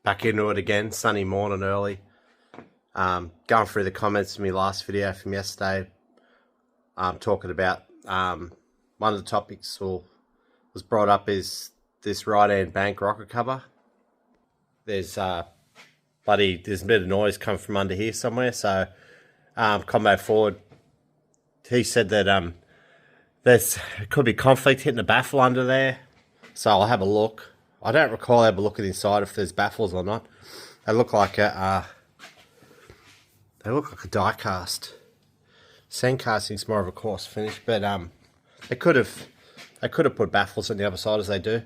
Back into it again, sunny morning early. Going through the comments from my last video from yesterday, talking about one of the topics was brought up is this right-hand bank rocker cover. There's a bit of noise coming from under here somewhere, so Combo Ford, he said that it could be conflict hitting the baffle under there, so I'll have a look. I don't recall having a look at inside if there's baffles or not. They look like a die cast. Sand casting's more of a coarse finish, but they could have put baffles on the other side as they do.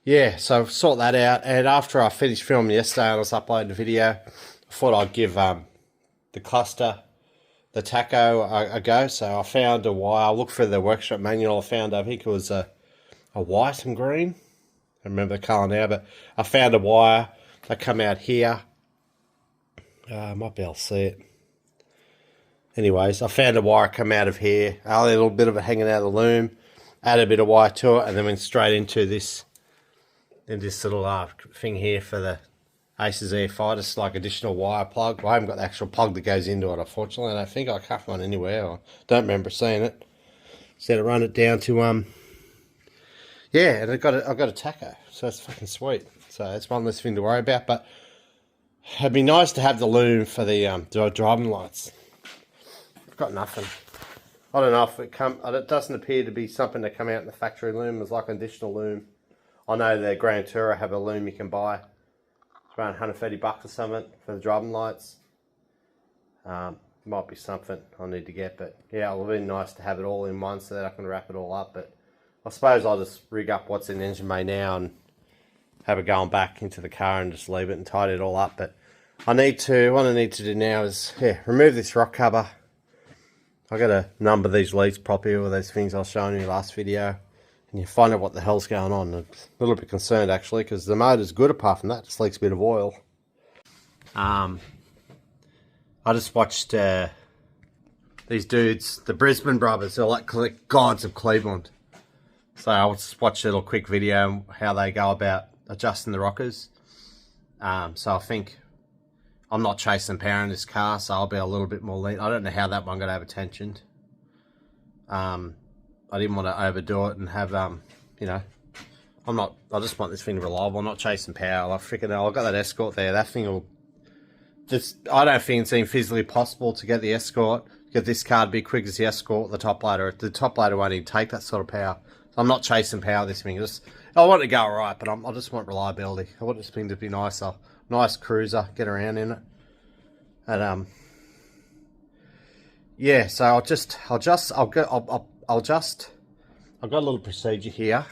Yeah, so sort that out. And after I finished filming yesterday and I was uploading the video, I thought I'd give the cluster, the taco, a go. So I found a wire. I looked for the workshop manual. I found, I think it was a white and green. I remember the colour now, but I found a wire that come out here. I might be able to see it. Anyways, I found a wire come out of here. A little bit of it hanging out of the loom. Added a bit of wire to it, and then went straight into this little thing here for the Aces Air5. It's like additional wire plug. Well, I haven't got the actual plug that goes into it, unfortunately. I don't think I can't find anywhere. I don't remember seeing it. So to run it down to yeah, and I got a taco, so it's fucking sweet. So it's one less thing to worry about. But it'd be nice to have the loom for the driving lights. I've got nothing. I don't know if it doesn't appear to be something that come out in the factory loom. It's like an additional loom. I know the Grand Tourer have a loom you can buy. It's around $130 or something for the driving lights. Might be something I need to get, but yeah, it would be nice to have it all in one so that I can wrap it all up. But I suppose I'll just rig up what's in the engine bay now and have it going back into the car and just leave it and tidy it all up. But what I need to do now is, remove this rock cover. I got to number these leads properly with those things I was showing you last video. And you find out what the hell's going on. I'm a little bit concerned actually, because the motor's good apart from that. Just leaks a bit of oil. I just watched these dudes, the Brisbane brothers. They're like gods of Cleveland. So I'll just watch a little quick video on how they go about adjusting the rockers. So I think I'm not chasing power in this car, so I'll be a little bit more lean. I don't know how that one got over-tensioned. I didn't want to overdo it and have, you know, I just want this thing reliable. I'm not chasing power. Like freaking hell, I've got that Escort there. That thing will I don't think it's even physically possible to get the Escort, get this car to be quick as the Escort, the top loader. The top loader won't even take that sort of power. So I'm not chasing power this thing. I want it to go alright, but I just want reliability. I want this thing to be nicer. Nice cruiser, get around in it. And yeah, so I've got a little procedure here.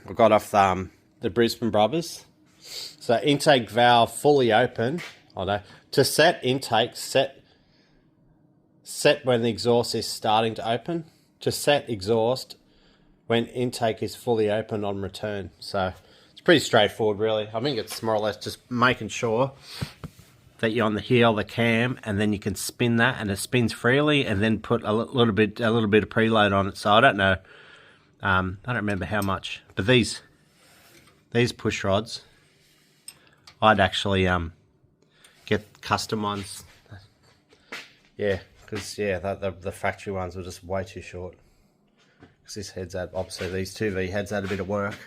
I got off the Brisbane brothers. So intake valve fully open. I know to set intake, set when the exhaust is starting to open. To set exhaust when intake is fully open on return. So it's pretty straightforward, really. I think it's more or less just making sure that you're on the heel, the cam, and then you can spin that, and it spins freely, and then put a little bit of preload on it. So I don't know, I don't remember how much, but these push rods, I'd actually get custom ones. Yeah, because the factory ones were just way too short. Because this head's had, obviously these 2V heads had a bit of work.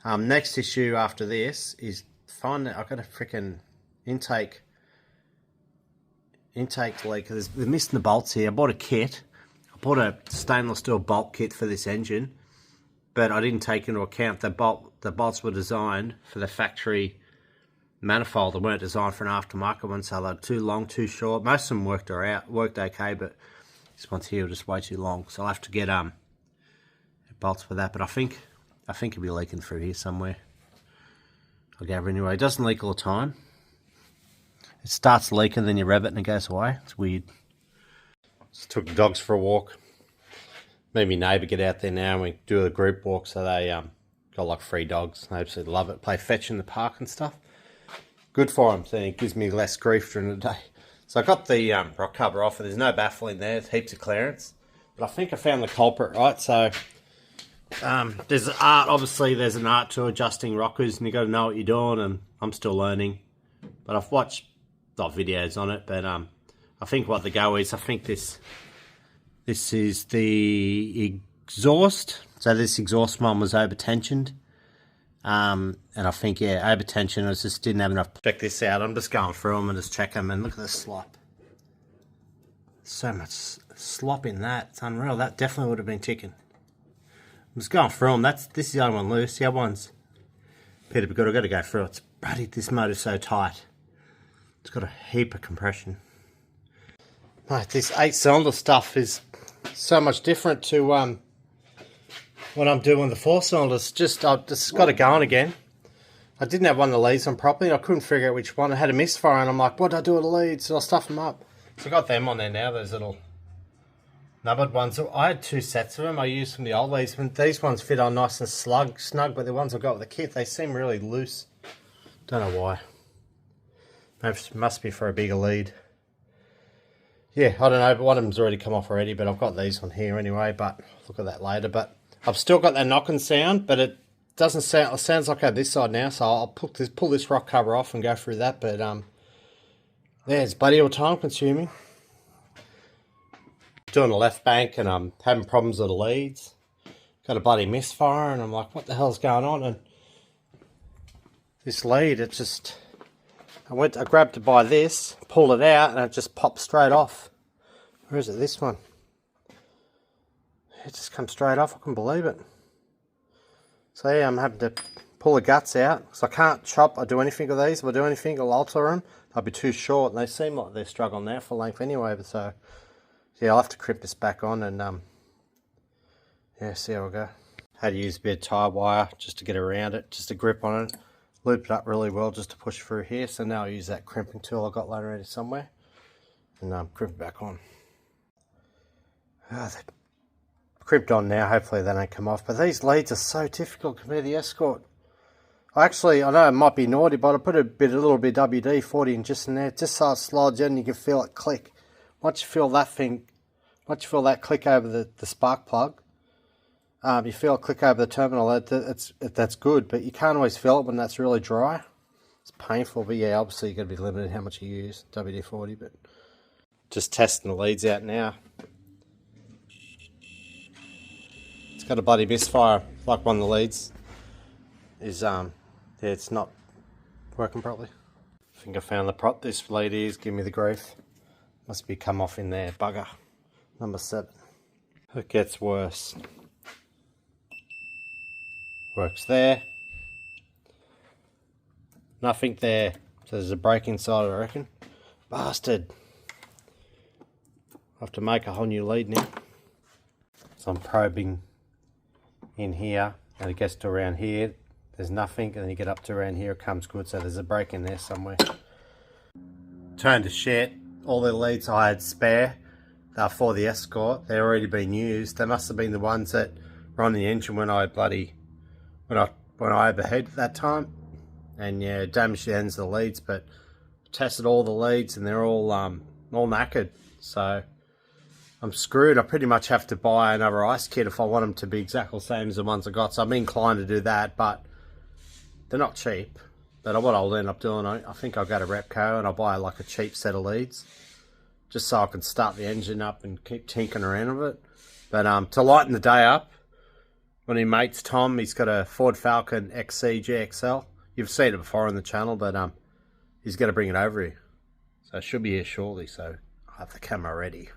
Next issue after this is find that I've got a freaking intake leak. We're missing the bolts here. I bought a kit. I bought a stainless steel bolt kit for this engine, but I didn't take into account the bolts were designed for the factory manifold. They weren't designed for an aftermarket one, so they're too long, too short. Most of them worked okay, but this one's here just way too long. So I'll have to get bolts for that. But I think it'll be leaking through here somewhere. I'll gather anyway. It doesn't leak all the time. It starts leaking, then you rev it and it goes away. It's weird. Just took the dogs for a walk. Made my neighbour get out there now and we do a group walk. So they got like 3 dogs. They absolutely love it. Play fetch in the park and stuff. Good for them. So it gives me less grief during the day. So I got the rock cover off and there's no baffle in there. There's heaps of clearance. But I think I found the culprit, right? So There's art, obviously there's an art to adjusting rockers and you got to know what you're doing, and I'm still learning. But I've watched videos on it, but I think what the go is, I think this is the exhaust. So this exhaust one was over-tensioned. And I think, yeah, over-tension, I just didn't have enough. Check this out, I'm just going through them and just check them, and look at the slop. So much slop in that, it's unreal. That definitely would have been ticking. I'm just going through them. This is the only one loose. The other one's Peter, but I've got to go through it. Bloody, this motor's so tight. It's got a heap of compression. Mate, this 8-cylinder stuff is so much different to what I'm doing the 4-cylinders. I've just got it going again. I didn't have one of the leads on properly. I couldn't figure out which one. I had a misfire, and I'm like, what do I do with the leads? So I'll stuff them up. So I got them on there now, those little numbered ones. So I had 2 sets of them. I used from the old leads. These ones fit on nice and snug, but the ones I got with the kit, they seem really loose. Don't know why. Maybe it must be for a bigger lead. Yeah, I don't know, but one of them's already come off already, but I've got these on here anyway, but I'll look at that later. But I've still got that knocking sound, but it doesn't sound, it sounds like I have this side now, so I'll pull this rock cover off and go through that. But yeah, it's bloody all time consuming. Doing the left bank, and I'm having problems with the leads. Got a bloody misfire, and I'm like, what the hell's going on? And this lead, it just, I grabbed to buy this, pulled it out, and it just popped straight off. Where is it? This one. It just comes straight off. I couldn't believe it. So yeah, I'm having to pull the guts out, because I can't chop or do anything with these. If I do anything, I'll alter them. They'll be too short, and they seem like they're struggling now for length anyway. But so yeah, I'll have to crimp this back on and yeah, see how we go. Had to use a bit of tie wire just to get around it, just to grip on it. Looped it up really well just to push through here. So now I'll use that crimping tool I got laying around somewhere and crimp it back on. They're crimped on now. Hopefully they don't come off. But these leads are so difficult compared to the Escort. I know it might be naughty, but I put a little bit of WD-40 in just in there, just so it slides in and you can feel it click. Once you feel that click over the spark plug, you feel it click over the terminal, that's good, but you can't always feel it when that's really dry. It's painful, but yeah, obviously you've got to be limited how much you use, WD-40, but just testing the leads out now. It's got a bloody misfire, like one of the leads is, yeah, it's not working properly. I think I found the prop. This lead is giving me the grief. Must be come off in there, bugger. Number 7. It gets worse. Works there. Nothing there. So there's a break inside, I reckon. Bastard. I have to make a whole new lead now. So I'm probing in here, and it gets to around here. There's nothing, and then you get up to around here, it comes good. So there's a break in there somewhere. Turn to shit. All the leads I had spare for the Escort, they've already been used. They must have been the ones that were on the engine when I overheated at that time, and yeah, damaged the ends of the leads. But tested all the leads and they're all knackered. So I'm screwed. I pretty much have to buy another ice kit if I want them to be exactly the same as the ones I got. So I'm inclined to do that, but they're not cheap. But what I'll end up doing, I think I'll go to Repco and I'll buy like a cheap set of leads, just so I can start the engine up and keep tinkering around with it. But to lighten the day up, one of my mates, Tom, he's got a Ford Falcon XC GXL. You've seen it before on the channel, but he's going to bring it over here. So it should be here shortly, so I have the camera ready.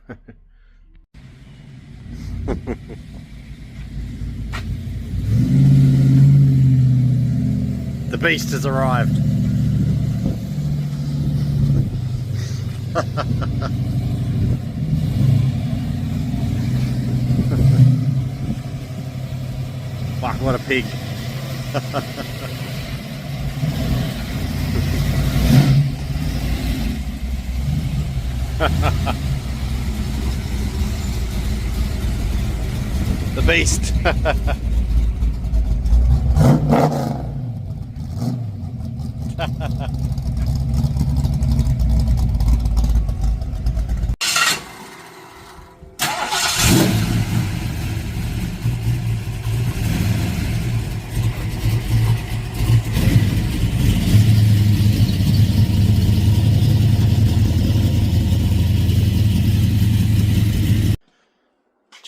The beast has arrived. Fuck, what a pig. The beast.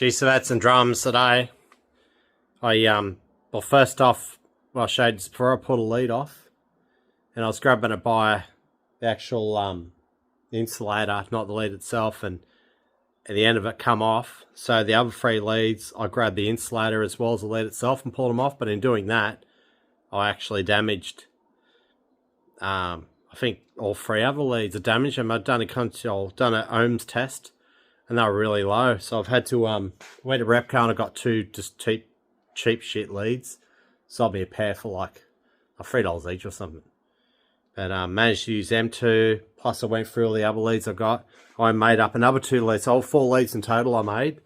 Geez, so I had some drums today. Well, first off, I showed just before I pulled a lead off, and I was grabbing it by the actual insulator, not the lead itself, and at the end of it come off. So the other 3 leads, I grabbed the insulator as well as the lead itself and pulled them off. But in doing that, I actually damaged, I think all 3 other leads are damaged. And I've done a ohms test, and they were really low. So I've had to went to Repco and I got 2 just cheap shit leads. Sold me a pair for like $3 each or something. But managed to use them 2. Plus I went through all the other leads I got. I made up another 2 leads. So all 4 leads in total I made.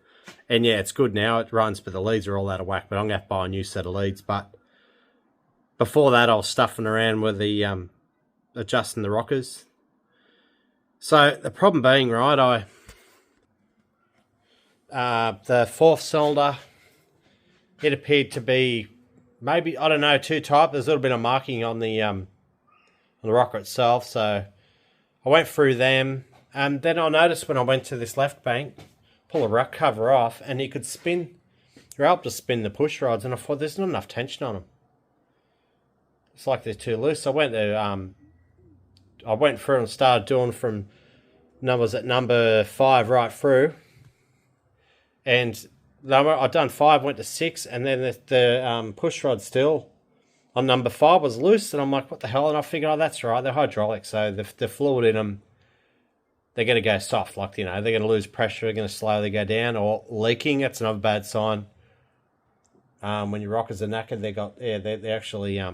And yeah, it's good now. It runs, but the leads are all out of whack. But I'm going to have to buy a new set of leads. But before that, I was stuffing around with the adjusting the rockers. So the problem being, right, the 4th cylinder, it appeared to be maybe, I don't know, too tight. There's a little bit of marking on the rocker itself. So I went through them. And then I noticed when I went to this left bank, pull the rack cover off, and you could spin, you're able to spin the push rods, and I thought there's not enough tension on them. It's like they're too loose. I went through and started doing from numbers at number 5 right through, and I'd done 5, went to 6, and then the push rod still on number 5 was loose, and I'm like, what the hell? And I figured, oh, that's right, they're hydraulic, so the fluid in them, they're going to go soft, like, you know, they're going to lose pressure, they're going to slowly go down, or leaking. That's another bad sign. When your rockers are knackered, they actually, I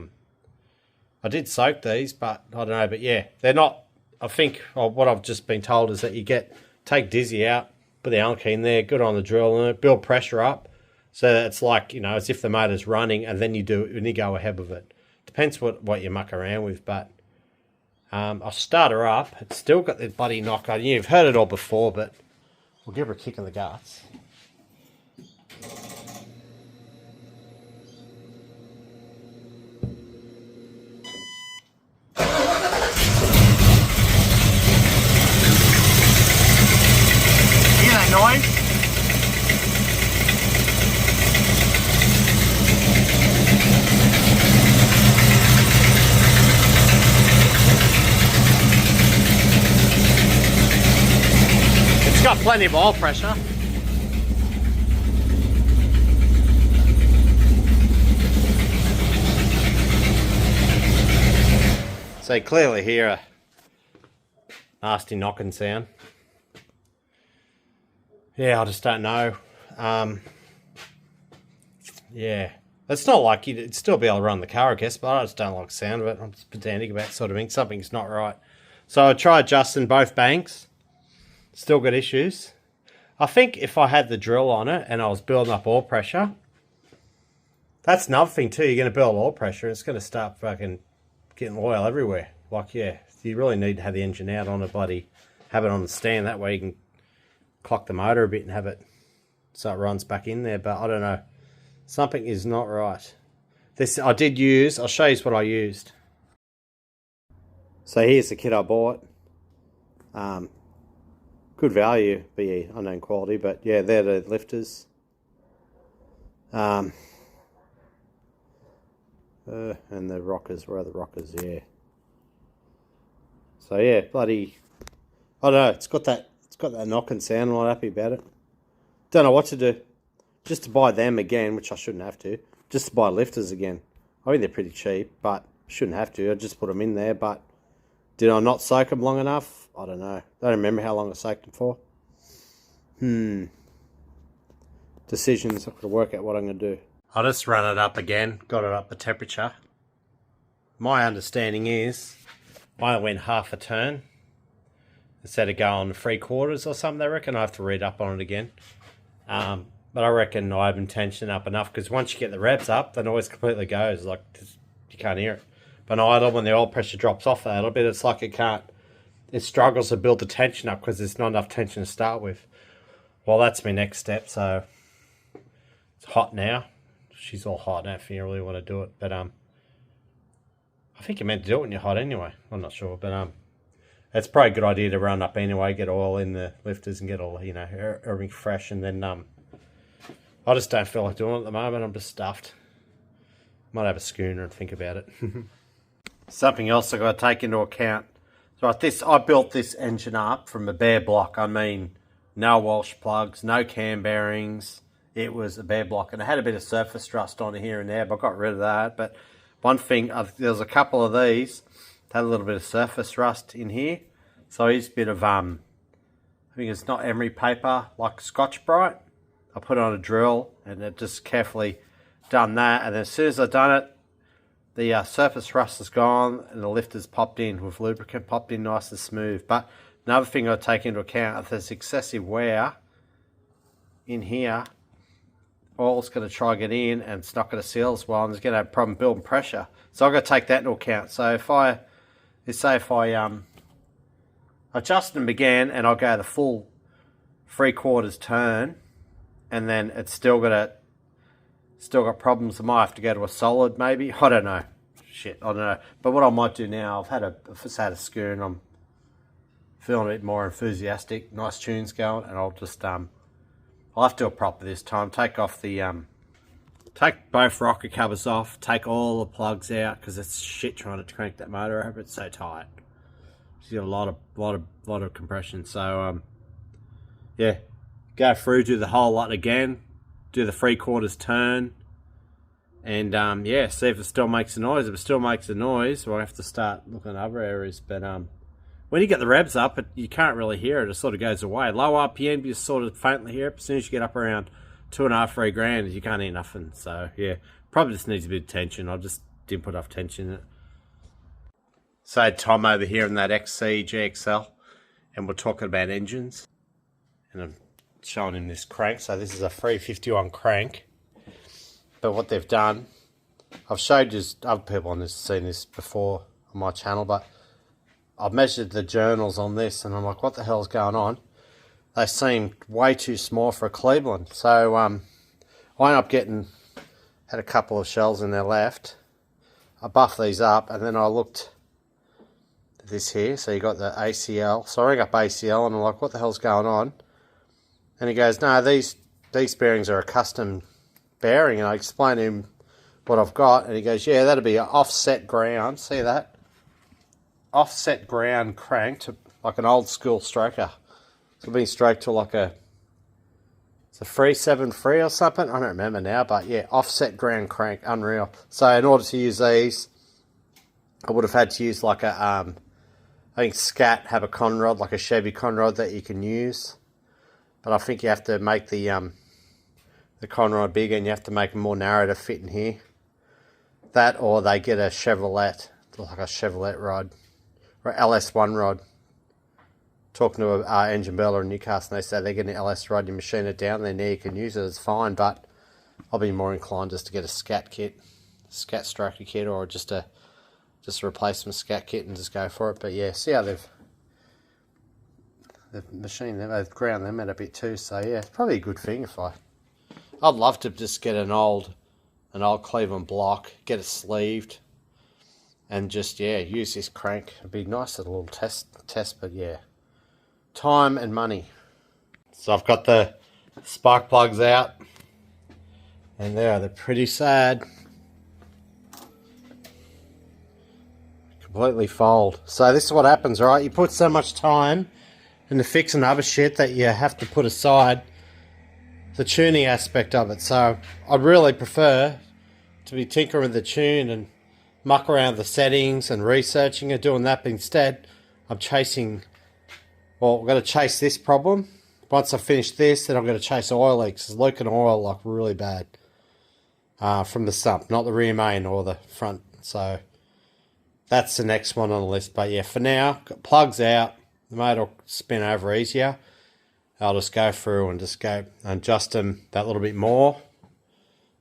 did soak these, but I don't know, but yeah, they're not, I think, what I've just been told is that take Dizzy out, put the Allen key in there, good on the drill, and build pressure up, so that it's like, you know, as if the motor's running, and then you go ahead with it. Depends what you muck around with, but I'll start her up. It's still got the bloody knock on. You've heard it all before, but we'll give her a kick in the guts. Hear that noise? It's got plenty of oil pressure. So you clearly hear a nasty knocking sound. Yeah, I just don't know. Yeah, it's not like you'd still be able to run the car, I guess, but I just don't like the sound of it. I'm just pedantic about sort of thing. Something's not right. So I tried adjusting both banks. Still got issues. I think if I had the drill on it and I was building up oil pressure, that's another thing too. You're going to build oil pressure. It's going to start fucking getting oil everywhere. Like, yeah, you really need to have the engine out on a bloody, have it on the stand. That way you can clock the motor a bit and have it so it runs back in there. But I don't know. Something is not right. This I did use. I'll show you what I used. So here's the kit I bought. Good value, but yeah, unknown quality. But yeah, they're the lifters. And the rockers. Where are the rockers? Yeah. So yeah, bloody. I don't know. It's got that knocking sound. I'm not happy about it. Don't know what to do. Just to buy them again, which I shouldn't have to. Just to buy lifters again. I mean, they're pretty cheap, but shouldn't have to. I just put them in there. But did I not soak them long enough? I don't know. I don't remember how long I soaked them for. Decisions. I've got to work out what I'm going to do. I'll just run it up again. Got it up the temperature. My understanding is I went half a turn instead of going 3/4 or something. I reckon I have to read up on it again. But I reckon I haven't tensioned up enough, because once you get the revs up, the noise completely goes. Like, you can't hear it. But idle, when the oil pressure drops off a little bit, it's like it struggles to build the tension up because there's not enough tension to start with. Well, that's my next step. So it's hot now. She's all hot now if you really want to do it. But I think you're meant to do it when you're hot anyway. I'm not sure, but it's probably a good idea to run up anyway, get oil in the lifters and get all, you know, everything fresh, and then I just don't feel like doing it at the moment. I'm just stuffed. Might have a schooner and think about it. Something else I've got to take into account. So I built this engine up from a bare block. I mean, no Walsh plugs, no cam bearings. It was a bare block, and it had a bit of surface rust on it here and there, but I got rid of that. But one thing, there was a couple of these that had a little bit of surface rust in here. So I used a bit of, I think it's not emery paper, like Scotch-Brite. I put it on a drill, and it just carefully done that. And then as soon as I've done it, the surface rust is gone, and the lifter's popped in with lubricant, popped in nice and smooth. But another thing I take into account, if there's excessive wear in here, oil's going to try to get in, and it's not going to seal as well, and it's going to have a problem building pressure. So I've got to take that into account. So if I adjust them again, and I'll go the full 3/4 turn, and then it's still got problems, I might have to go to a solid maybe. I don't know. Shit, I don't know. But what I might do now, I've just had a screw and I'm feeling a bit more enthusiastic. Nice tunes going, and I'll just I'll have to do it proper this time. Take off the take both rocker covers off. Take all the plugs out because it's shit trying to crank that motor over. It's so tight. You got a lot of compression. So yeah, go through, do the whole lot again. Do the 3/4 turn, and yeah, see if it still makes a noise. If it still makes a noise, we'll have to start looking at other areas. But when you get the revs up, you can't really hear it. It sort of goes away. Low RPM, you sort of faintly hear it. As soon as you get up around 2.5, 3 grand, you can't hear nothing. So yeah, probably just needs a bit of tension. I just didn't put enough tension in it. So I had Tom over here in that XC GXL, and we're talking about engines, and I'm showing him this crank. So this is a 351 crank, but what they've done, I've showed you, other people on this seen this before on my channel, but I've measured the journals on this, and I'm like, what the hell's going on? They seem way too small for a Cleveland. So I ended up had a couple of shells in there left. I buffed these up, and then I looked at this here. So you got the ACL. So I rang up ACL, and I'm like, what the hell's going on? And he goes, no, these bearings are a custom bearing. And I explained to him what I've got, and he goes, yeah, that'll be an offset ground. See that? Offset ground crank to like an old school stroker. So being stroked to like it's a 373 or something. I don't remember now, but yeah, offset ground crank, unreal. So in order to use these, I would have had to use like a, I think Scat have a conrod, like a Chevy conrod that you can use. But I think you have to make the conrod bigger, and you have to make them more narrow to fit in here. That, or they get a Chevrolet, like a Chevrolet rod, or LS1 rod. Talking to an engine builder in Newcastle, and they say they get an LS rod, you machine it down, then there you can use it, it's fine. But I'll be more inclined just to get a Scat kit, Scat stroker kit, or just a replacement Scat kit and just go for it. But yeah, see how they've machined them, they've ground them out a bit too. So yeah, it's probably a good thing if I'd love to just get an old Cleveland block, get it sleeved, and just yeah, use this crank. It'd be nice, a little test, but yeah, time and money. So I've got the spark plugs out, and they're pretty sad. Completely fold. So this is what happens, right? You put so much time into fixing other shit that you have to put aside the tuning aspect of it. So I'd really prefer to be tinkering with the tune and muck around the settings and researching and doing that, but instead I'm chasing, well, I'm going to chase this problem. Once I finish this, then I'm going to chase oil leaks. It's leaking oil like really bad from the sump, not the rear main or the front. So that's the next one on the list. But yeah, for now, got plugs out. The motor will spin over easier. I'll just go through and just go and adjust them that little bit more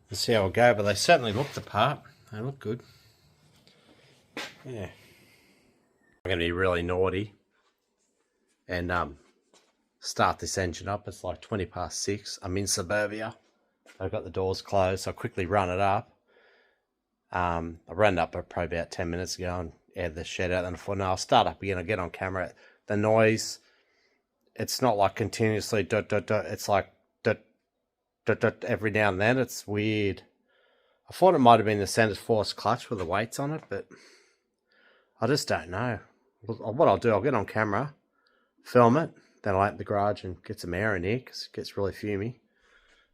and see how it'll go. But they certainly look the part. They look good. Yeah. I'm going to be really naughty and start this engine up. It's like 6:20. I'm in suburbia. I've got the doors closed, so I quickly run it up. I ran it up probably about 10 minutes ago and add the shed out. And I thought, no, I'll start up again. I'll get on camera. The noise, it's not like continuously dot, dot, dot. It's like dot, every now and then. It's weird. I thought it might have been the center force clutch with the weights on it, but I just don't know. What I'll do, I'll get on camera, film it, then I'll open the garage and get some air in here because it gets really fumy.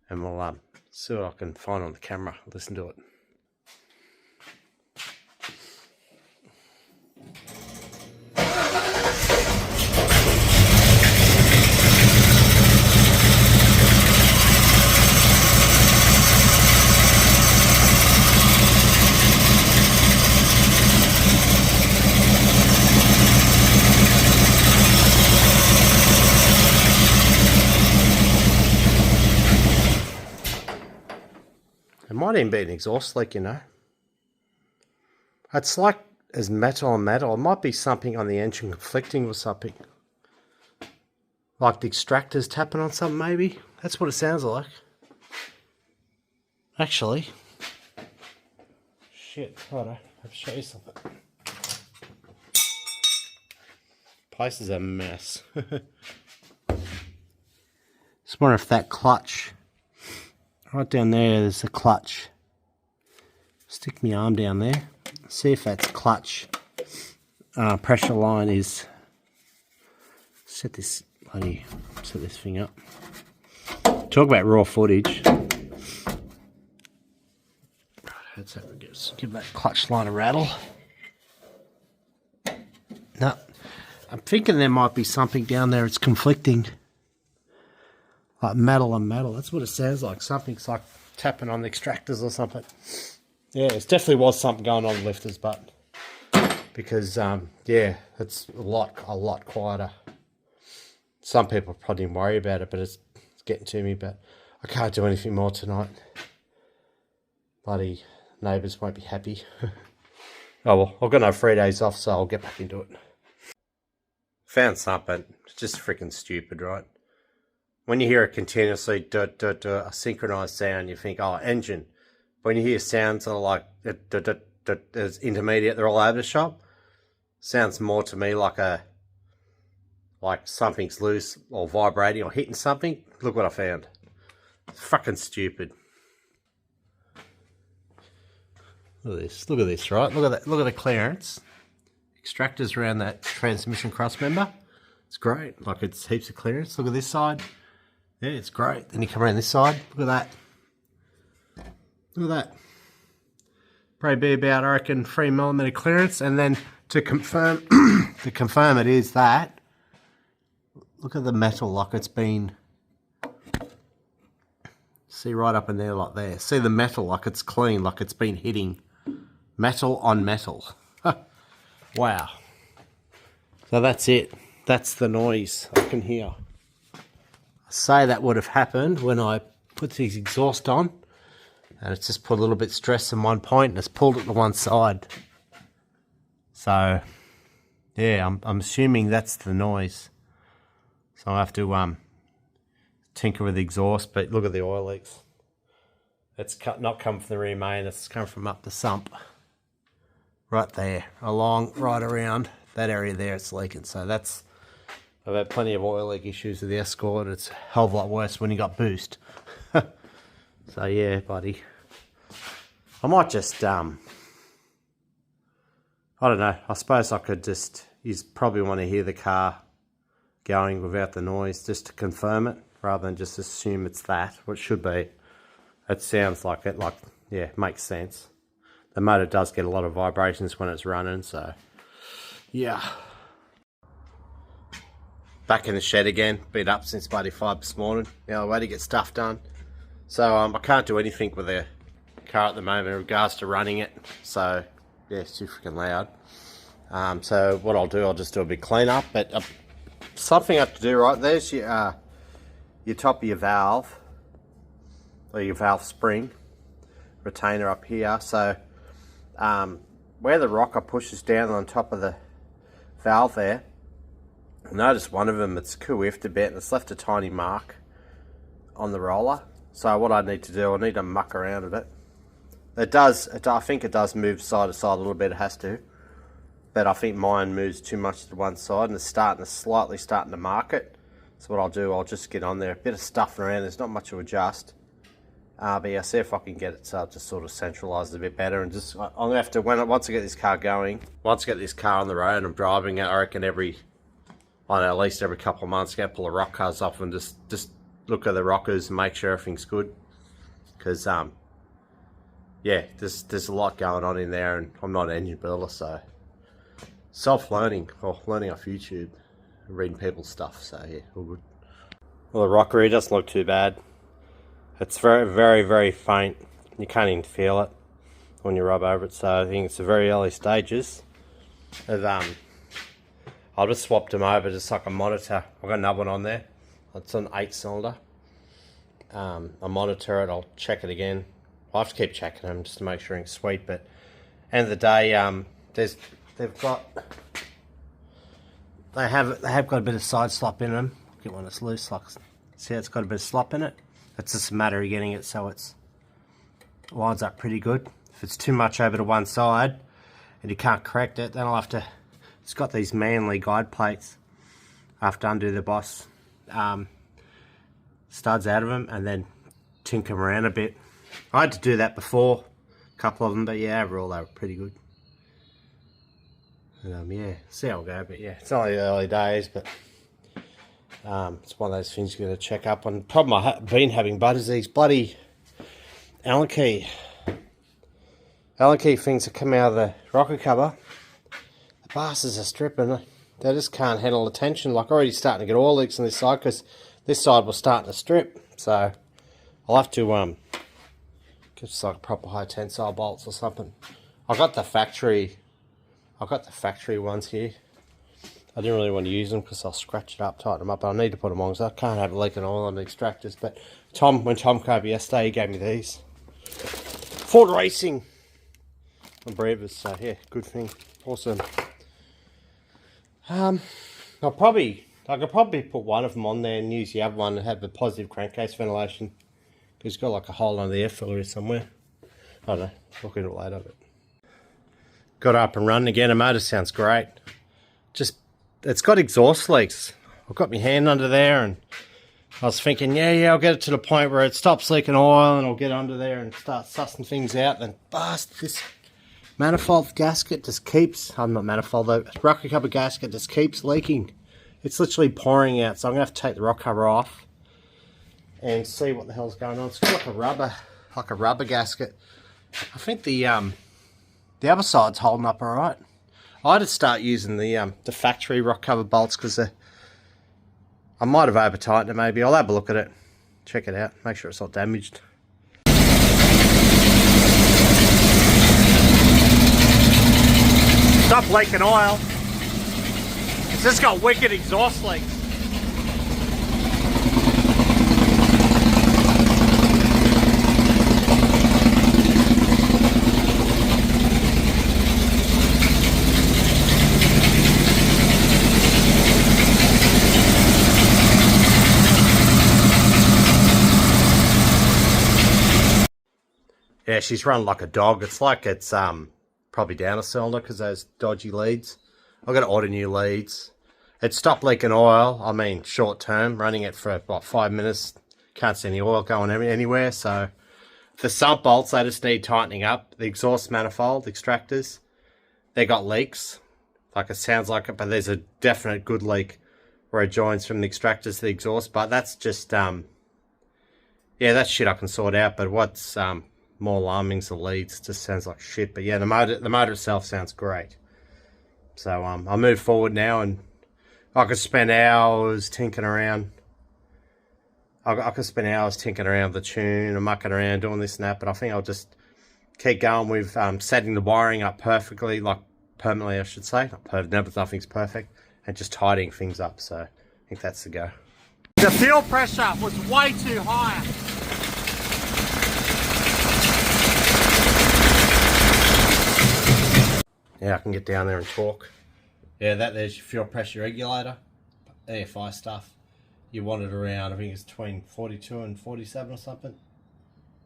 And we'll see what I can find on the camera, listen to it. It might even be an exhaust leak, you know. It's like as metal on metal. It might be something on the engine conflicting with something. Like the extractor's tapping on something, maybe. That's what it sounds like. Actually. Shit, hold on. I have to show you something. Place is a mess. Just wonder if that clutch... Right down there's a clutch. Stick my arm down there. See if that's clutch pressure line is. Set this thing up. Talk about raw footage. Let's give that clutch line a rattle. No, I'm thinking there might be something down there. It's conflicting. Like metal on metal. That's what it sounds like. Something's like tapping on the extractors or something. Yeah, it definitely was something going on with lifters, but because yeah, it's a lot quieter. Some people probably didn't worry about it, but it's getting to me. But I can't do anything more tonight. Bloody neighbours won't be happy. Oh well, I've got no 3 days off, so I'll get back into it. Found something. It's just freaking stupid, right? When you hear a continuously a synchronized sound, you think, oh, engine. When you hear sounds that are like as intermediate, they're all over the shop. Sounds more to me like something's loose or vibrating or hitting something. Look what I found. It's fucking stupid. Look at this. Look at this, right? Look at that. Look at the clearance. Extractors around that transmission cross member. It's great. Like it's heaps of clearance. Look at this side. Yeah, it's great. Then you come around this side. Look at that. Look at that. Probably be about, I reckon, 3mm clearance. And then to confirm, it is that. Look at the metal, like it's been. See right up in there, like there. See the metal, like it's clean, like it's been hitting metal on metal. Wow. So that's it. That's the noise I can hear. Say that would have happened when I put this exhaust on and it's just put a little bit of stress in one point and it's pulled it to one side. So yeah, I'm assuming that's the noise. So I have to tinker with the exhaust, but look at the oil leaks. It's not come from the rear main, it's come from up the sump. Right there, right around that area there it's leaking. So that's... I've had plenty of oil leak issues with the Escort. It's a hell of a lot worse when you got boost. So yeah, buddy. I might just, I don't know. I suppose I could just, you probably want to hear the car going without the noise just to confirm it, rather than just assume it's that, what it should be. It sounds like it, like, yeah, makes sense. The motor does get a lot of vibrations when it's running, so yeah. Back in the shed again, been up since bloody 5 this morning. Now way to get stuff done. So I can't do anything with the car at the moment in regards to running it. So yeah, it's too freaking loud. So what I'll do, I'll just do a big clean up. But something I have to do, right, there's your top of your valve, or your valve spring retainer up here. So where the rocker pushes down on top of the valve there, notice one of them, it's whiffed a bit and it's left a tiny mark on the roller. So what I need to do, I need to muck around a bit. I think it does move side to side a little bit, it has to. But I think mine moves too much to one side and it's slightly starting to mark it. So what I'll do, I'll just get on there, a bit of stuffing around, there's not much to adjust. But yeah, see if I can get it so just sort of centralised a bit better, and just I'm gonna have to once I get this car going, once I get this car on the road and I'm driving it, I reckon I don't know, at least every couple of months, get pull the rock cars off and just look at the rockers and make sure everything's good, because yeah, there's a lot going on in there, and I'm not an engine builder, so self-learning or learning off YouTube, reading people's stuff. So yeah, all good. Well, the rockery doesn't look too bad. It's very, very, very faint. You can't even feel it when you rub over it. So I think it's the very early stages of I'll just swap them over just like a monitor. I've got another one on there. It's an 8-cylinder. I'll monitor it. I'll check it again. I'll have to keep checking them just to make sure it's sweet. But end of the day, they have got a bit of side slop in them. Get one that's loose. Like, see, it's got a bit of slop in it. It's just a matter of getting it so it lines up pretty good. If it's too much over to one side and you can't correct it, then I'll have to. It's got these manly guide plates. I have to undo the boss studs out of them and then tinker them around a bit. I had to do that before, a couple of them, but yeah, overall they were pretty good. And yeah, see how it'll go. But yeah, it's only the early days, but it's one of those things you're going to check up on. The problem I've been having, bud, is these bloody Allen key things that come out of the rocker cover. The bastards are stripping. They just can't handle the tension. Like, already starting to get oil leaks on this side because this side was starting to strip. So I'll have to get just like proper high tensile bolts or something. I got the factory ones here. I didn't really want to use them because I'll scratch it up, tighten them up, but I need to put them on because I can't have a leak of oil on the extractors. But when Tom came over yesterday, he gave me these. Ford Racing Brevers, so yeah, good thing. Awesome. I could probably put one of them on there and use the other one and have the positive crankcase ventilation. Because it's got like a hole under the air filler somewhere. I don't know, look into it later. But got up and running again. The motor sounds great. It's got exhaust leaks. I've got my hand under there and I was thinking, yeah, I'll get it to the point where it stops leaking oil and I'll get under there and start sussing things out. Then this manifold gasket just keeps, not manifold, the rocker cover gasket just keeps leaking. It's literally pouring out, so I'm going to have to take the rock cover off and see what the hell's going on. It's got like a rubber gasket. I think the other side's holding up alright. I had to start using the factory rock cover bolts because I might have over tightened it maybe. I'll have a look at it, check it out, make sure it's not damaged. Stop leaking oil. It's just got wicked exhaust leaks. Yeah, she's run like a dog. It's like it's probably down a cylinder because those dodgy leads. I've got to order new leads. It stopped leaking oil. I mean, short term, running it for about 5 minutes. Can't see any oil going anywhere. So the sump bolts, they just need tightening up. The exhaust manifold, extractors, they got leaks. Like it sounds like it, but there's a definite good leak where it joins from the extractors to the exhaust. But that's just, yeah, that's shit I can sort out. But what's more alarming is the leads. It just sounds like shit. But yeah, the motor itself sounds great. So I'll move forward now, and I could spend hours tinkering around. I could spend hours tinkering around the tune and mucking around doing this and that, but I think I'll just keep going with setting the wiring up perfectly, like permanently I should say. Not perfect, nothing's perfect, and just tidying things up. So I think that's the go. The fuel pressure was way too high. Yeah, I can get down there and talk. Yeah, there's your fuel pressure regulator, AFI stuff. You want it around, I think it's between 42 and 47 or something.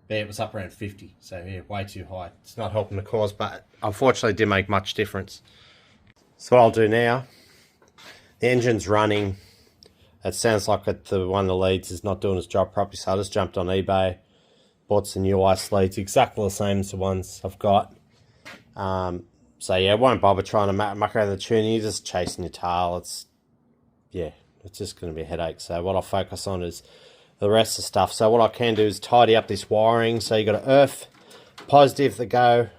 Yeah, it was up around 50, so yeah, way too high. It's not helping the cause, but unfortunately it didn't make much difference. So what I'll do now, the engine's running. It sounds like one of the leads is not doing its job properly, so I just jumped on eBay, bought some new ice leads, exactly the same as the ones I've got. So yeah, won't bother trying to muck around the tuning. You're just chasing your tail. It's just going to be a headache. So what I'll focus on is the rest of the stuff. So what I can do is tidy up this wiring. So you got an earth positive that go,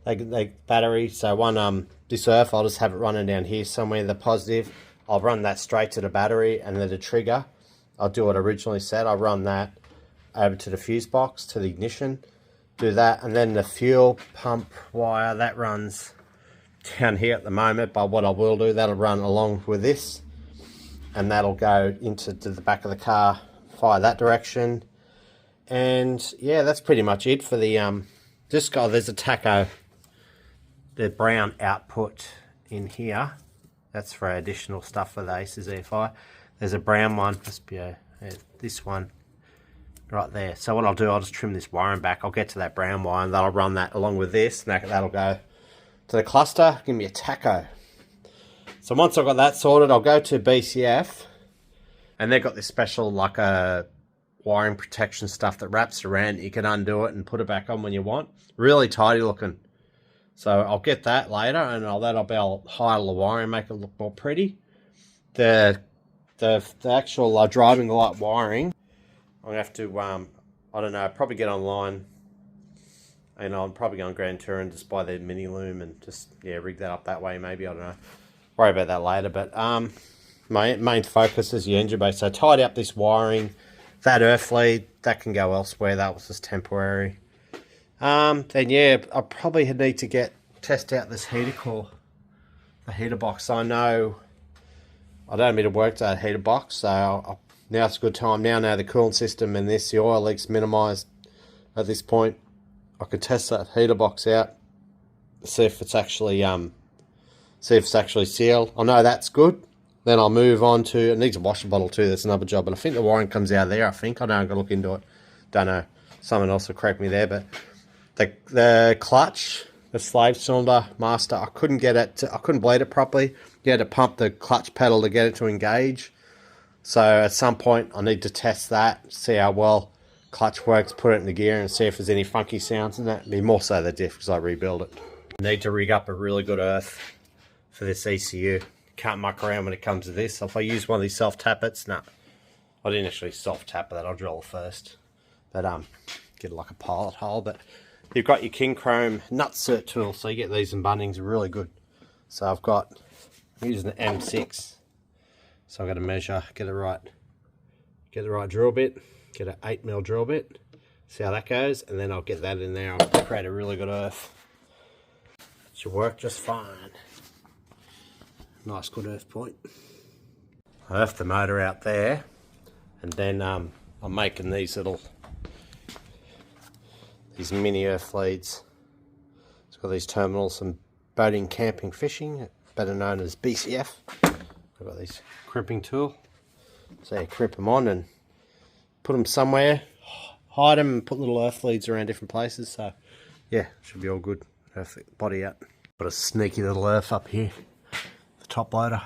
they battery. So one this earth, I'll just have it running down here somewhere. The positive, I'll run that straight to the battery, and then the trigger, I'll do what I originally said. I'll run that over to the fuse box, to the ignition. Do that, and then the fuel pump wire, that runs down here at the moment, but what I will do, that'll run along with this, and that'll go into the back of the car, fire that direction. And yeah, that's pretty much it for the there's a taco, the brown output in here, that's for additional stuff for the Aces EFI. There's a brown one, this one right there. So what I'll do, I'll just trim this wiring back. I'll get to that brown wire, and then I'll run that along with this, and that'll go to the cluster, give me a taco. So once I've got that sorted, I'll go to BCF, and they've got this special like a wiring protection stuff that wraps around. You can undo it and put it back on when you want. Really tidy looking. So I'll get that later, and that'll be, I'll highlight the wiring, make it look more pretty. The actual driving light wiring, I'm going to have to, I don't know, probably get online, and I'll probably go on Grand Tour and just buy the mini Loom and just, yeah, rig that up that way maybe, I don't know. Worry about that later, but my main focus is the engine bay. So tidy up this wiring, that earth lead, that can go elsewhere, that was just temporary. Then yeah, I probably need to test out this heater core, the heater box. I know I don't need to work that heater box, so now it's a good time. Now the coolant system and the oil leaks minimised at this point, I could test that heater box out, see if it's actually sealed. I know that's good. Then I'll move on to, it needs a washer bottle too, that's another job, but I think the wiring comes out of there, I think. I know, I'm going to look into it. Don't know, someone else will correct me there, but the clutch, the slave cylinder master, I couldn't get it, I couldn't bleed it properly. You had to pump the clutch pedal to get it to engage. So at some point I need to test that, see how well clutch works, put it in the gear and see if there's any funky sounds in that. I mean, more so the diff, because I rebuild it. I need to rig up a really good earth for this ECU. Can't muck around when it comes to this. If I use one of these self-tappets, no. I didn't actually self-tap that, I'll drill it first. But get like a pilot hole. But you've got your King Chrome nutsert tool, so you get these in Bunnings, are really good. So I'm using the M6. So I've got to measure, get the right drill bit, get an 8mm drill bit, see how that goes, and then I'll get that in there. I'll create a really good earth. It should work just fine. Nice good earth point. I earthed the motor out there, and then I'm making these mini earth leads. It's got these terminals, some boating, camping, fishing, better known as BCF. I've got this crimping tool, so you crimp them on and put them somewhere, hide them and put little earth leads around different places. So yeah, should be all good. Earth body out. Got a sneaky little earth up here, the top loader.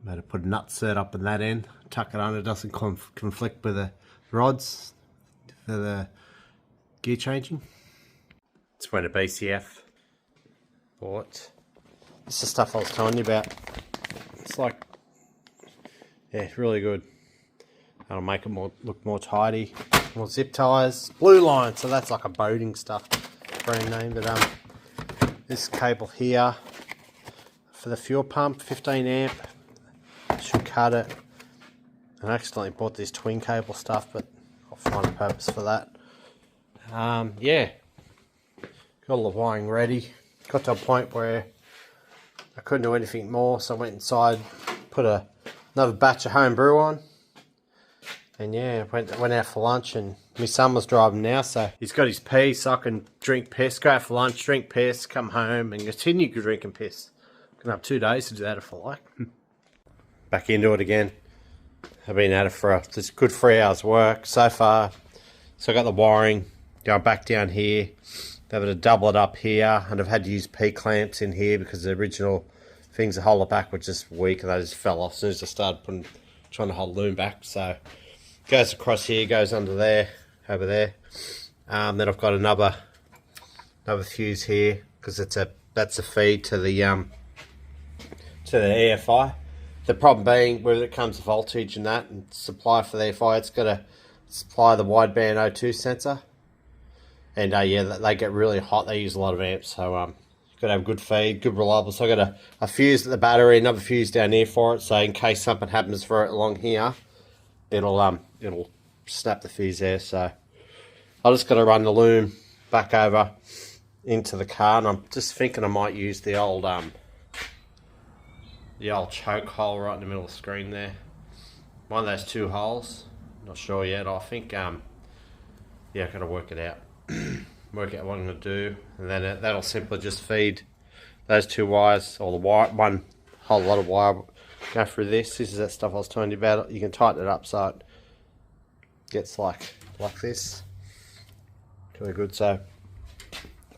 Better put a nutsert up in that end, tuck it under, it doesn't conflict with the rods for the gear changing. It's when a BCF bought. This is the stuff I was telling you about. It's like, yeah, it's really good. That'll make it look more tidy. More zip ties, blue line, so that's like a boating stuff brand name. But this cable here for the fuel pump, 15 amp, should cut it. I accidentally bought this twin cable stuff, but I'll find a purpose for that. Yeah, got all the wiring ready. Got to a point where I couldn't do anything more, so I went inside, put another batch of home brew on, and yeah, went out for lunch. And my son was driving now, so he's got his pee, so I can drink piss, go out for lunch, drink piss, come home, and continue drinking piss. I'm gonna have 2 days to do that if I like. Back into it again. I've been at it for just good 3 hours work so far. So I got the wiring going back down here. They were to double it up here, and I've had to use P-clamps in here because the original things that hold it back were just weak, and they just fell off as soon as I started trying to hold Loom back. So goes across here, goes under there, over there. Then I've got another fuse here because that's a feed to the EFI. The problem being when it comes to voltage and that and supply for the EFI, it's got to supply the wideband O2 sensor. And yeah, they get really hot. They use a lot of amps, so you've got to have good feed, good reliable. So I got a fuse at the battery, another fuse down here for it. So in case something happens for it along here, it'll snap the fuse there. So I just got to run the Loom back over into the car, and I'm just thinking I might use the old choke hole right in the middle of the screen there. One of those 2 holes. Not sure yet. I think yeah, I've got to work it out. Work out what I'm going to do, and then that'll simply just feed those 2 wires, or the one whole lot of wire go through this. This is that stuff I was telling you about. You can tighten it up so it gets like this. Really good. So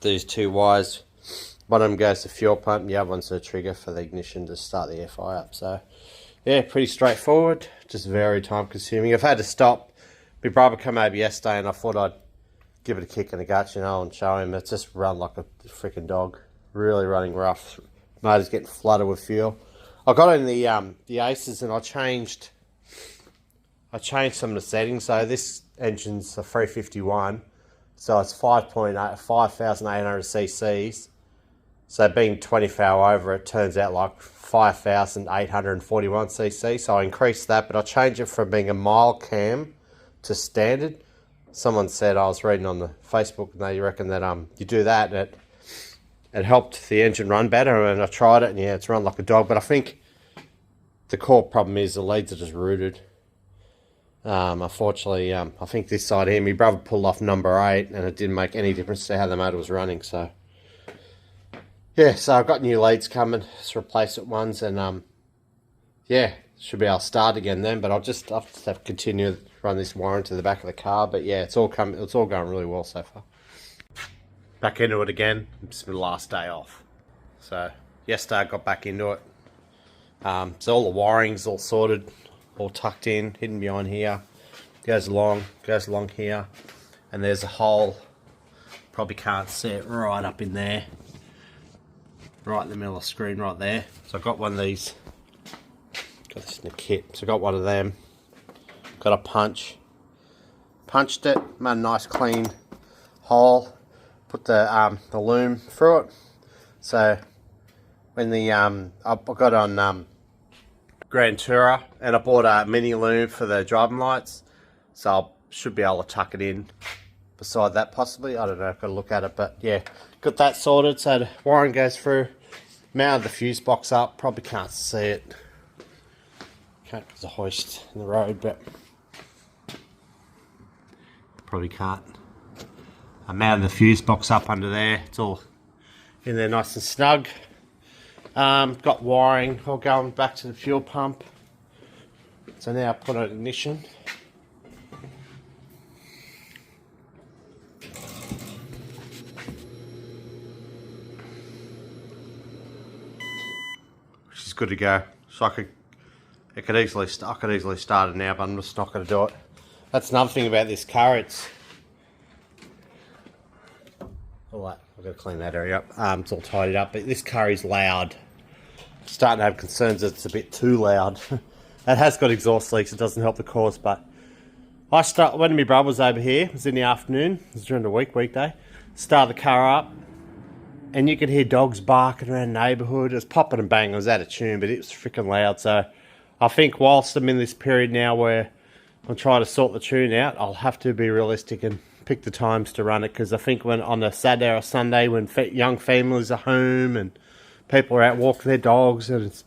these 2 wires, one of them goes to fuel pump, and the other one's a trigger for the ignition to start the EFI up. So yeah, pretty straightforward, just very time consuming. I've had to stop. My brother came over yesterday and I thought I'd give it a kick in the guts, you know, and show him it's just run like a freaking dog. Really running rough. Motor's getting flooded with fuel. I got in the Aces and I changed some of the settings. So this engine's a 351, so it's 5,800 cc's. So being 24 over, it turns out like 5,841 cc. So I increased that, but I changed it from being a mild cam to standard. Someone said, I was reading on the Facebook, and they reckon that you do that and it helped the engine run better, and I tried it and yeah, it's run like a dog. But I think the core problem is the leads are just rooted. Unfortunately, I think this side here, my brother pulled off number 8 and it didn't make any difference to how the motor was running. So yeah, so I've got new leads coming, just replacement ones, and yeah, should be able to start again then. But I'll just have to continue to run this wire into the back of the car. But yeah, it's all going really well so far. Back into it again. It's my last day off. So yesterday I got back into it. So all the wiring's all sorted, all tucked in, hidden behind here. Goes along here, and there's a hole. Probably can't see it right up in there. Right in the middle of the screen right there. So I got one of these. Got this in the kit. So I got one of them. Got a punch. Punched it. Made a nice clean hole. Put the Loom through it. So when the I got on Grand Tourer, and I bought a mini Loom for the driving lights. So I should be able to tuck it in beside that possibly. I don't know, I've got to look at it, but yeah, got that sorted. So the wiring goes through. Mounted the fuse box up. Probably can't see it. Can't because the hoist in the road, but probably can't. I mounted the fuse box up under there. It's all in there nice and snug. Got wiring all going back to the fuel pump. So now I put on ignition. Which is good to go. So I could easily start it now, but I'm just not going to do it. That's another thing about this car. It's all that. I've got to clean that area up. It's all tidied up, but this car is loud. I'm starting to have concerns that it's a bit too loud. It has got exhaust leaks. It doesn't help the cause, but when my brother was over here, it was in the afternoon. It was during the weekday. Started the car up, and you could hear dogs barking around the neighbourhood. It was popping and banging. It was out of tune, but it was freaking loud. So I think whilst I'm in this period now where I'm trying to sort the tune out, I'll have to be realistic and pick the times to run it, because I think when on a Saturday or Sunday when young families are home and people are out walking their dogs and it's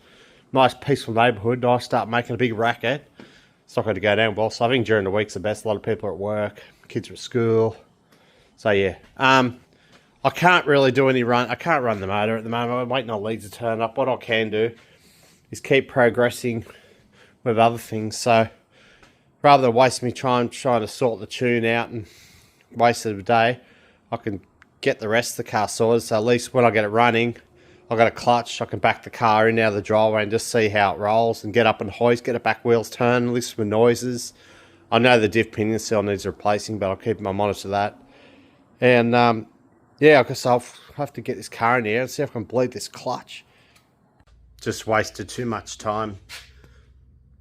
a nice peaceful neighbourhood, I start making a big racket. It's not going to go down well. So I think during the week's the best. A lot of people are at work, kids are at school. So yeah, I can't really do any run. I can't run the motor at the moment. I'm waiting on leads to turn up. What I can do is keep progressing with other things. So rather than waste me time trying to sort the tune out and waste of the day, I can get the rest of the car sorted. So at least when I get it running, I've got a clutch. I can back the car in out of the driveway and just see how it rolls and get up and hoist, get the back wheels turned, listen for noises. I know the diff pinion seal needs replacing, but I'll keep my monitor that. And yeah, I guess I'll have to get this car in here and see if I can bleed this clutch. Just wasted too much time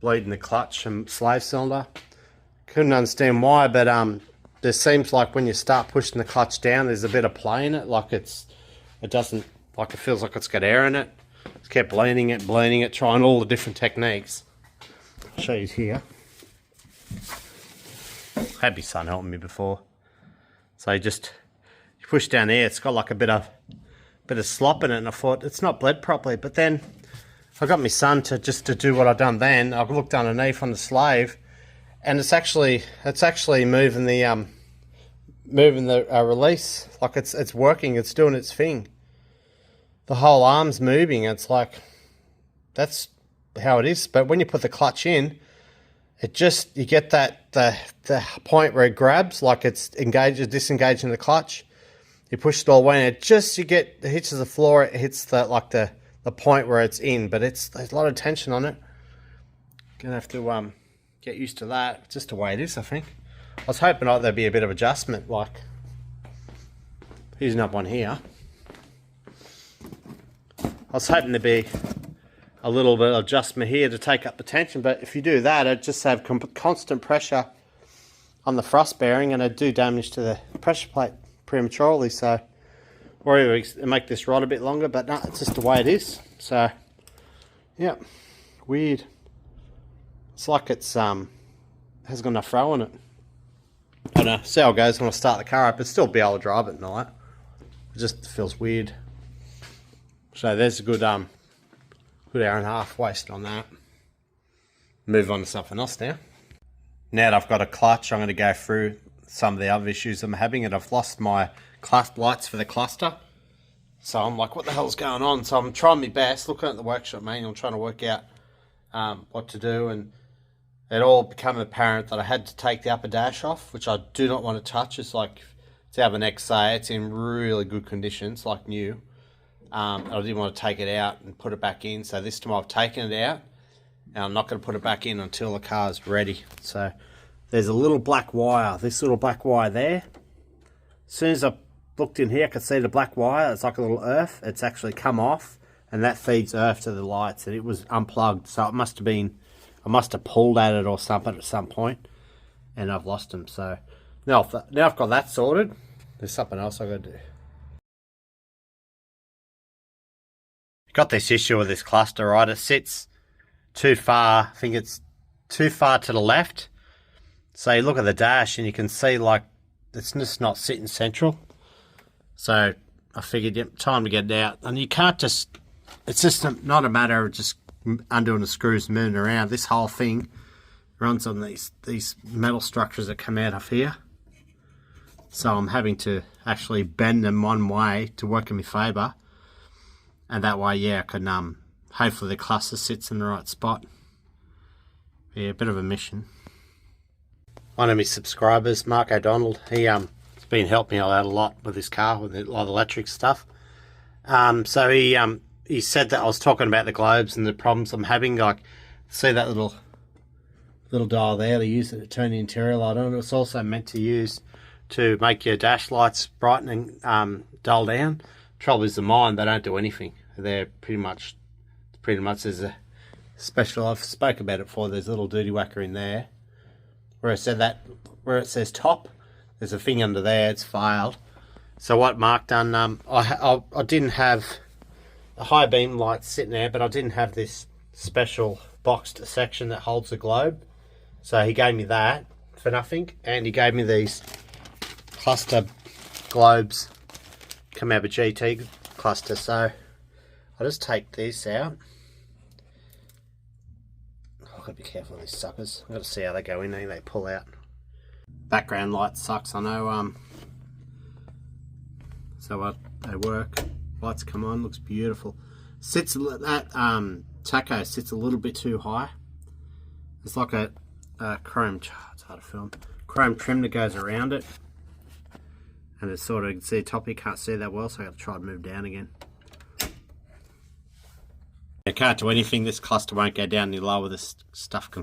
bleeding the clutch and slave cylinder. Couldn't understand why, but there seems like when you start pushing the clutch down, there's a bit of play in it. Like it feels like it's got air in it. Just kept bleeding it, trying all the different techniques. I'll show you here. Had my son helping me before. So you push down there, it's got like a bit of slop in it, and I thought it's not bled properly. But then I got my son to do what I done then. I looked underneath on the slave, and it's actually moving the release. Like it's working, it's doing its thing. The whole arm's moving. It's like, that's how it is. But when you put the clutch in, you get the point where it grabs, like it's disengaging the clutch. You push it all the way, and it hits the floor. It hits the point where it's in, but there's a lot of tension on it. Gonna have to get used to that. Just the way it is, I think. I was hoping there'd be a bit of adjustment, like using up one here. I was hoping there'd be a little bit of adjustment here to take up the tension, but if you do that, it'd just have constant pressure on the thrust bearing, and it'd do damage to the pressure plate prematurely. So worry we make this rod a bit longer, but no, it's just the way it is. So yeah, weird. It's like it's hasn't got enough throw in it. I don't know, see how it goes when I start the car up. It'll still be able to drive at night. It just feels weird. So there's a good good hour and a half wasted on that. Move on to something else now. Now that I've got a clutch, I'm going to go through some of the other issues I'm having, and I've lost my lights for the cluster. So I'm like, what the hell's going on? So I'm trying my best, looking at the workshop manual, trying to work out what to do, and it all became apparent that I had to take the upper dash off, which I do not want to touch. It's like, it's out of an XA, it's in really good condition, it's like new. I didn't want to take it out and put it back in, so this time I've taken it out, and I'm not going to put it back in until the car's ready. So there's a little black wire, this little black wire there. As soon as I looked in here, I could see the black wire. It's like a little earth. It's actually come off, and that feeds earth to the lights, and it was unplugged. So it must have been, I must have pulled at it or something at some point, and I've lost them. So now I've got that sorted. There's something else I've got to do. Got this issue with this cluster, right? It sits too far. I think it's too far to the left. So you look at the dash and you can see like it's just not sitting central. So I figured, yep, time to get it out. And you can't just, it's just not a matter of just undoing the screws, moving around. This whole thing runs on these metal structures that come out of here. So I'm having to actually bend them one way to work in my favour. And that way, yeah, I can, hopefully the cluster sits in the right spot. Yeah, a bit of a mission. One of my subscribers, Mark O'Donnell, he's been helping me out a lot with this car, with a lot of electric stuff. So he said that I was talking about the globes and the problems I'm having. Like, see that little dial there? They use it to turn the interior light on. It's also meant to use to make your dash lights brighten and dull down. Trouble is, the mine, they don't do anything. They're pretty much there's a special, I've spoke about it before, there's a little duty whacker in there. Where it says top, there's a thing under there, it's failed. So what Mark done, I didn't have the high beam lights sitting there, but I didn't have this special boxed section that holds the globe. So he gave me that for nothing, and he gave me these cluster globes. Come out of a GT cluster, so I'll just take these out. I've got to be careful of these suckers. I've got to see how they go in, they pull out. Background light sucks, I know. So they work. Lights come on, looks beautiful. That taco sits a little bit too high. It's like a chrome, it's hard to film, chrome trim that goes around it. And it's sort of, you can see top, you can't see that well, so I got to try to move down again. I can't do anything, this cluster won't go down any lower, this stuff can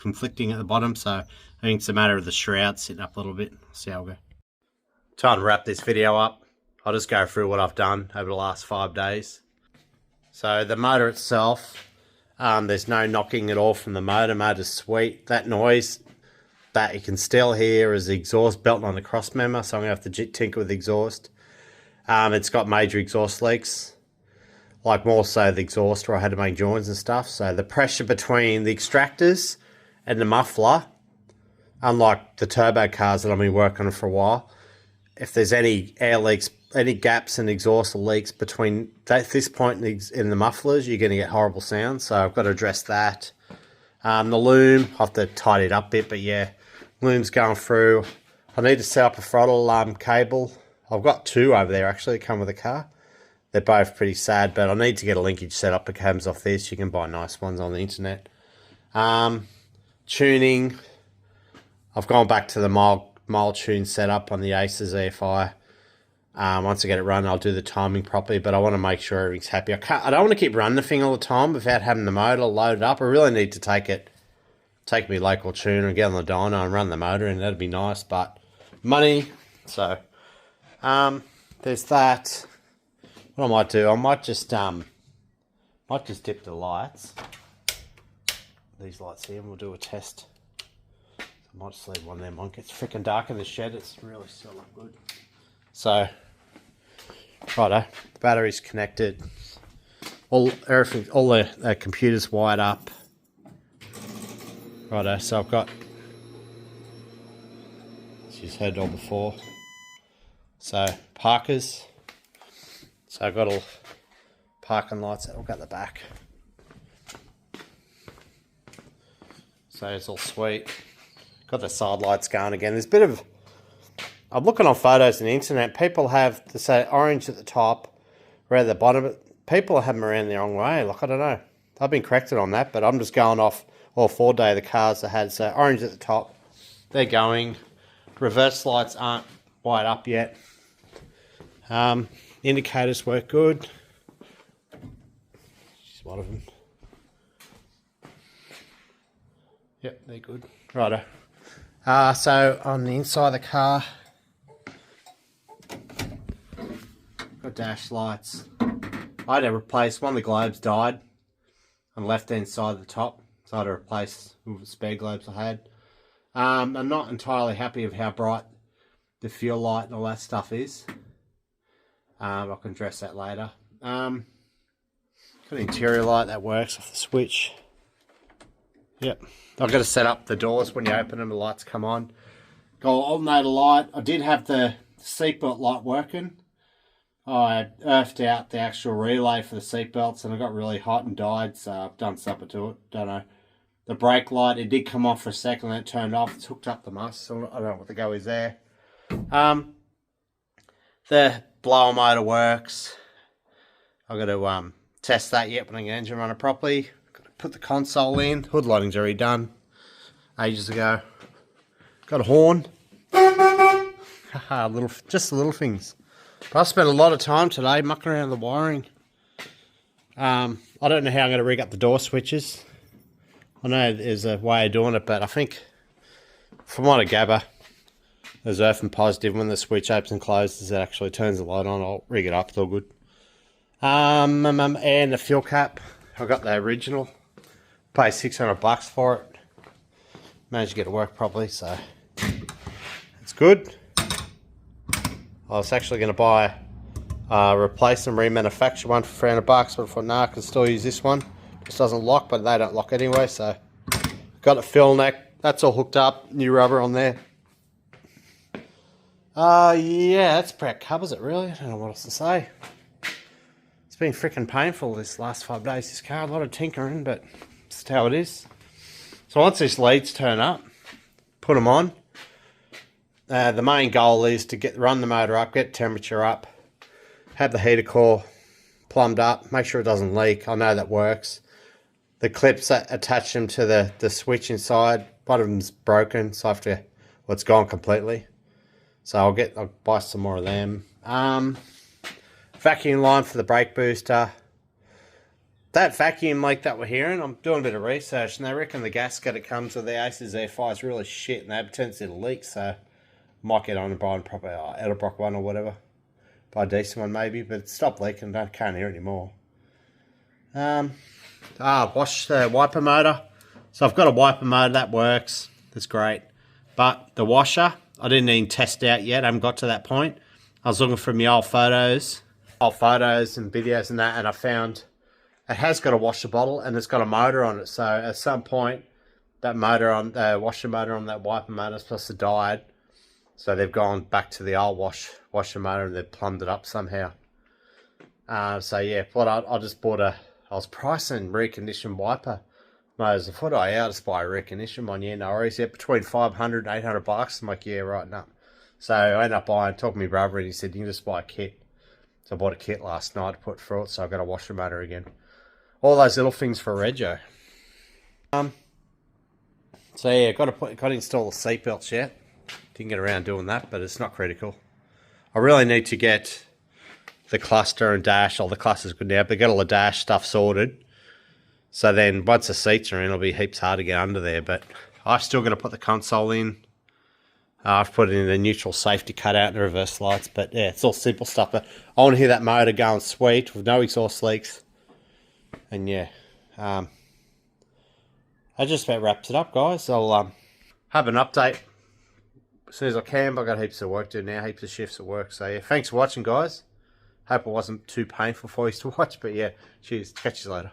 conflicting at the bottom, so I think it's a matter of the shroud sitting up a little bit. See how we go. Trying to wrap this video up, I'll just go through what I've done over the last 5 days. So the motor itself, there's no knocking at all from the motor. Motor's sweet. That noise that you can still hear is the exhaust belting on the cross member, so I'm going to have to tinker with the exhaust. It's got major exhaust leaks, like more so the exhaust where I had to make joins and stuff. So the pressure between the extractors and the muffler, unlike the turbo cars that I've been working on for a while, if there's any air leaks, any gaps in exhaust or leaks between this point in the mufflers, you're going to get horrible sound. So I've got to address that. The Loom, I have to tidy it up a bit, but yeah, Loom's going through. I need to set up a throttle cable. I've got 2 over there actually that come with the car. They're both pretty sad, but I need to get a linkage set up that comes off this. You can buy nice ones on the internet. Tuning, I've gone back to the mild tune setup on the Aces EFI. Once I get it running, I'll do the timing properly, but I want to make sure everything's happy. I don't want to keep running the thing all the time without having the motor loaded up. I really need to take me local tuner and get on the dyno and run the motor, and that'd be nice, but money. So there's that. What I might do, I might just dip the lights, these lights here, and we'll do a test. I might just leave one of them on. It's freaking dark in the shed. It's really still not good. So, righto, the battery's connected. Everything, all the computers wired up. Righto, so I've got, she's heard it all before. So, parkers. So I've got all parking lights that will go at the back. So it's all sweet. Got the side lights going again. There's a bit of, I'm looking on photos on the internet. People have, to say orange at the top, red at the bottom. But people have them around the wrong way. Like, I don't know. I've been corrected on that, but I'm just going off all 4 day the cars that had. So orange at the top. They're going. Reverse lights aren't wired up yet. Indicators work good. Just one of them. Yep, they're good. Righto. So on the inside of the car, got dash lights. I had to replace, one of the globes died on the left hand side of the top, so I had to replace with the spare globes I had. I'm not entirely happy with how bright the fuel light and all that stuff is. I can address that later. Got an interior light that works off the switch. Yep. I've got to set up the doors when you open them, the lights come on. Got an alternator light. I did have the seatbelt light working. I earthed out the actual relay for the seatbelts and I got really hot and died, so I've done something to it. Don't know. The brake light, it did come on for a second and then it turned off. It's hooked up the must, so I don't know what the go is there. The blower motor works. I've got to test that yet when I get the engine running properly. Got to put the console in. Hood lighting's already done ages ago. Got a horn. Just the little things. But I spent a lot of time today mucking around the wiring. I don't know how I'm going to rig up the door switches. I know there's a way of doing it, but I think from what I gather, there's earth and positive. When the switch opens and closes, it actually turns the light on. I'll rig it up. It's all good. And the fuel cap. I got the original. Paid $600 for it. Managed to get it to work properly, so it's good. I was actually going to buy, replace and remanufacture one for $300, but I thought, nah, I can still use this one. This doesn't lock, but they don't lock anyway, so got a fill neck. That's all hooked up. New rubber on there. Yeah, that's pretty covers it really. I don't know what else to say. It's been freaking painful this last 5 days, this car. A lot of tinkering, but it's how it is. So once these leads turn up, put them on. The main goal is to run the motor up, get temperature up, have the heater core plumbed up, make sure it doesn't leak. I know that works. The clips that attach them to the switch inside, one of them's broken, so I have to, well, it's gone completely. So I'll buy some more of them. Vacuum line for the brake booster. That vacuum leak that we're hearing, I'm doing a bit of research, and they reckon the gasket it comes with the Aces Air5 is really shit, and they have a tendency to leak, so I might get on and buy a proper Edelbrock one or whatever. Buy a decent one maybe, but stop leaking, can't hear it anymore. Wash the wiper motor. So I've got a wiper motor, that works, that's great. But the washer, I didn't even test out yet, I haven't got to that point. I was looking for my old photos and videos and that, and I found it has got a washer bottle and it's got a motor on it. So at some point, that motor on the washer motor on that wiper motor is supposed to die. So they've gone back to the old washer motor and they've plumbed it up somehow. So yeah, I just bought I was pricing reconditioned wiper motors. I thought, I'll just buy a reconditioned one. Yeah, no worries. Yeah, between 500 and 800 bucks. I'm like, yeah, right, no. So I ended up talking to my brother and he said, you can just buy a kit. So I bought a kit last night to put through it, so I got a washer motor again. All those little things for Rego. So yeah, got to install the seatbelts yet. Didn't get around doing that, but it's not critical. I really need to get the cluster and dash. All the cluster's good now, but get all the dash stuff sorted. So then once the seats are in, it'll be heaps hard to get under there. But I've still got to put the console in. I've put in the neutral safety cutout and the reverse lights. But yeah, it's all simple stuff. But I want to hear that motor going sweet with no exhaust leaks. And yeah, that just about wraps it up, guys. I'll have an update as soon as I can. But I've got heaps of work to do now, heaps of shifts at work. So yeah, thanks for watching, guys. Hope it wasn't too painful for you to watch. But yeah, cheers. Catch you later.